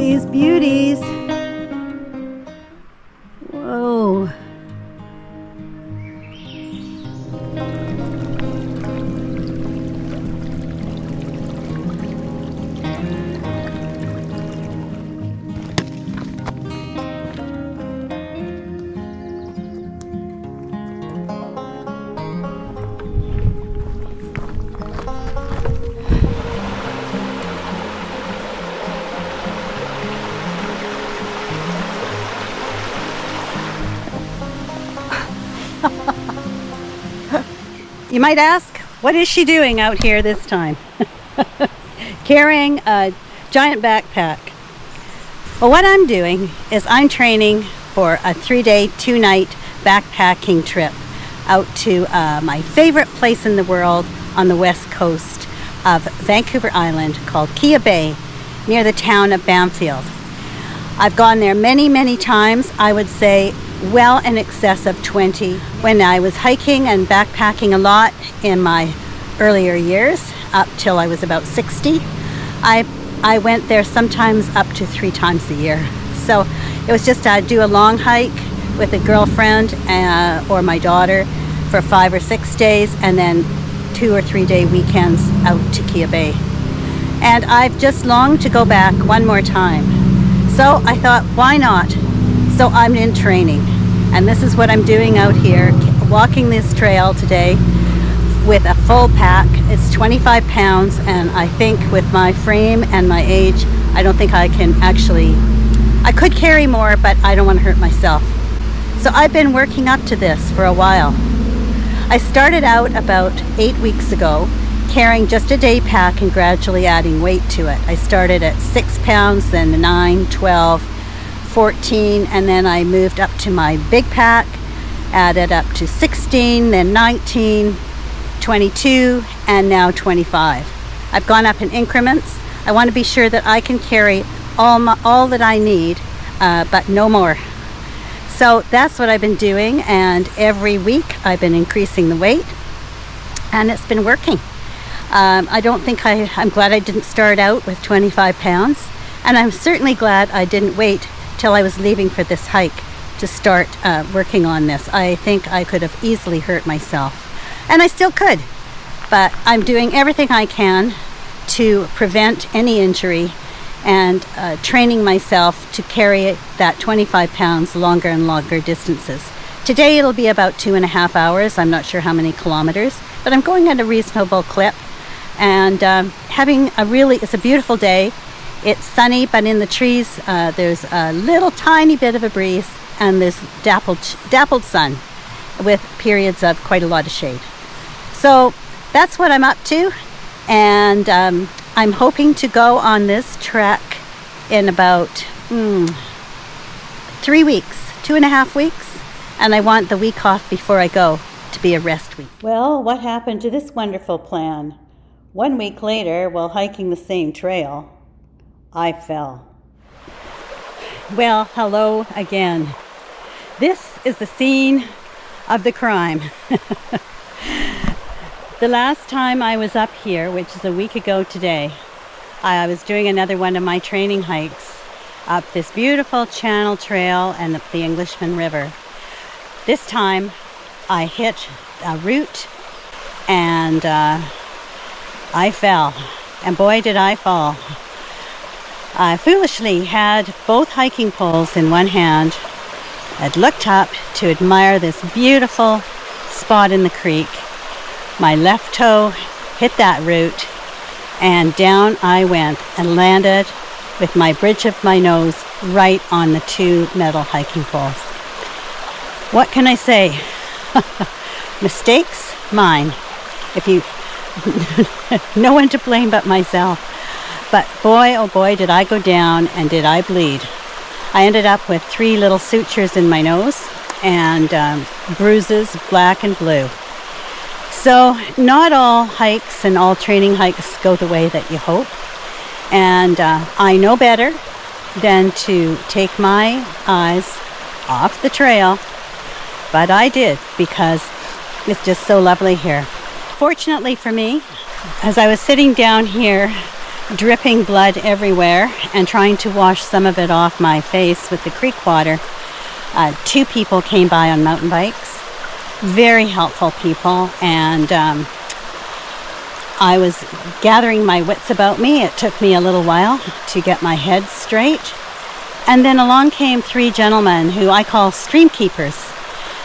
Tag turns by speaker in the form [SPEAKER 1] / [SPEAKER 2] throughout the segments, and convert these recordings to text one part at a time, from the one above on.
[SPEAKER 1] these beauties. Whoa. You might ask, what is she doing out here this time? Carrying a giant backpack. Well, what I'm doing is I'm training for a 3-day, 2-night backpacking trip out to my favorite place in the world on the west coast of Vancouver Island called Kea Bay, near the town of Bamfield. I've gone there many, many times. I would say well in excess of 20. When I was hiking and backpacking a lot in my earlier years, up till I was about 60, I went there sometimes up to 3 times a year. So it was just I'd do a long hike with a girlfriend or my daughter for 5 or 6 days, and then 2 or 3 day weekends out to Kea Bay. And I've just longed to go back one more time. So I thought, why not? So I'm in training, and this is what I'm doing out here, walking this trail today with a full pack. It's 25 pounds, and I think with my frame and my age, I don't think I can actually, I could carry more, but I don't want to hurt myself. So I've been working up to this for a while. I started out about 8 weeks ago, carrying just a day pack and gradually adding weight to it. I started at 6 pounds, then 9, 12, 14, and then I moved up to my big pack, added up to 16, then 19, 22, and now 25. I've gone up in increments. I want to be sure that I can carry all that I need, but no more. So that's what I've been doing, and every week I've been increasing the weight, and it's been working. I don't think I'm glad I didn't start out with 25 pounds, and I'm certainly glad I didn't wait till I was leaving for this hike to start working on this. I think I could have easily hurt myself, and I still could, but I'm doing everything I can to prevent any injury and training myself to carry that 25 pounds longer and longer distances. Today it'll be about 2.5 hours. I'm not sure how many kilometers, but I'm going at a reasonable clip, and it's a beautiful day. It's sunny, but in the trees there's a little tiny bit of a breeze, and there's dappled sun with periods of quite a lot of shade. So that's what I'm up to, and I'm hoping to go on this trek in about 3 weeks, 2.5 weeks, and I want the week off before I go to be a rest week. Well, what happened to this wonderful plan? 1 week later, while hiking the same trail, I fell. Well, hello again. This is the scene of the crime. The last time I was up here, which is a week ago today, I was doing another one of my training hikes up this beautiful channel trail and up the Englishman River. This time I hit a root and I fell, and boy did I fall. I foolishly had both hiking poles in one hand. I'd looked up to admire this beautiful spot in the creek. My left toe hit that root, and down I went and landed with my bridge of my nose right on the 2 metal hiking poles. What can I say? Mistakes? Mine. No one to blame but myself. But boy, oh boy, did I go down and did I bleed. I ended up with 3 little sutures in my nose and bruises, black and blue. So not all hikes and all training hikes go the way that you hope. And I know better than to take my eyes off the trail. But I did, because it's just so lovely here. Fortunately for me, as I was sitting down here dripping blood everywhere and trying to wash some of it off my face with the creek water. 2 people came by on mountain bikes, very helpful people, and I was gathering my wits about me. It took me a little while to get my head straight. And then along came 3 gentlemen who I call stream keepers.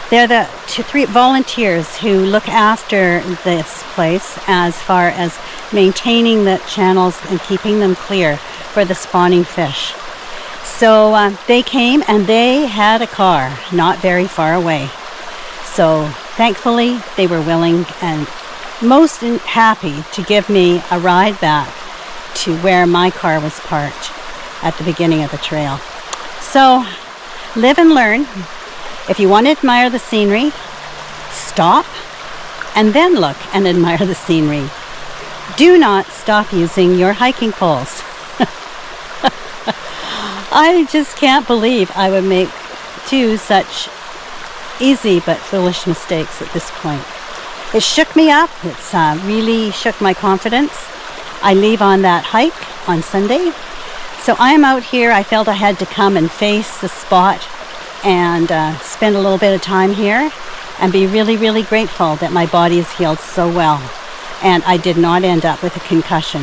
[SPEAKER 1] They're the 3 volunteers who look after this place as far as maintaining the channels and keeping them clear for the spawning fish. So they came and they had a car not very far away. So thankfully they were willing and most happy to give me a ride back to where my car was parked at the beginning of the trail. So live and learn. If you want to admire the scenery, stop and then look and admire the scenery. Do not stop using your hiking poles. I just can't believe I would make 2 such easy but foolish mistakes at this point. It shook me up. It's really shook my confidence. I leave on that hike on Sunday. So I am out here. I felt I had to come and face the spot and spend a little bit of time here and be really, really grateful that my body has healed so well. And I did not end up with a concussion.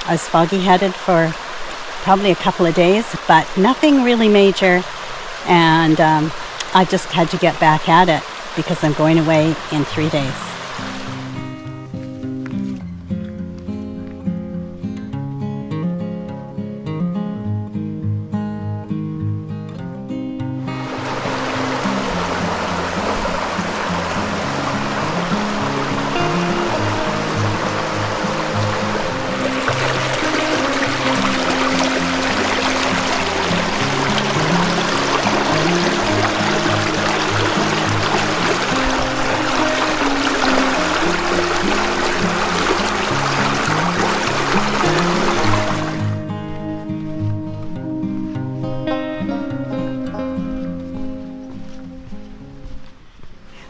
[SPEAKER 1] I was foggy-headed for probably a couple of days, but nothing really major. And I just had to get back at it because I'm going away in 3 days.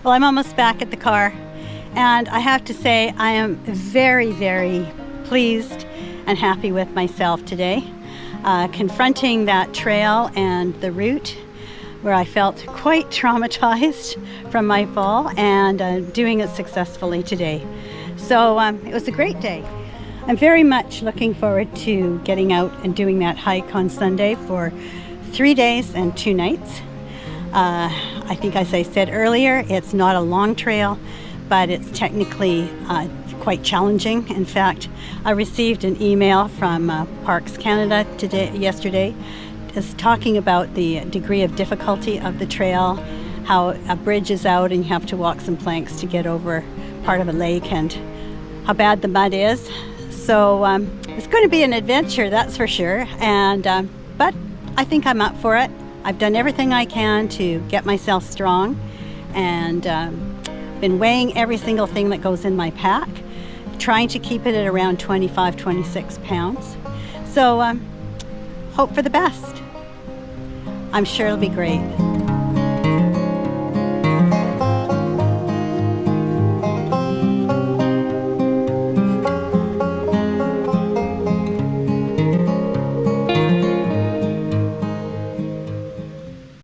[SPEAKER 1] Well, I'm almost back at the car, and I have to say I am very, very pleased and happy with myself today. Confronting that trail and the route where I felt quite traumatized from my fall, and doing it successfully today. So it was a great day. I'm very much looking forward to getting out and doing that hike on Sunday for 3 days and 2 nights. I think, as I said earlier, it's not a long trail, but it's technically quite challenging. In fact, I received an email from Parks Canada yesterday, is talking about the degree of difficulty of the trail, how a bridge is out and you have to walk some planks to get over part of a lake, and how bad the mud is. So it's going to be an adventure, that's for sure. And but I think I'm up for it. I've done everything I can to get myself strong, and been weighing every single thing that goes in my pack, trying to keep it at around 25, 26 pounds. So hope for the best. I'm sure it'll be great.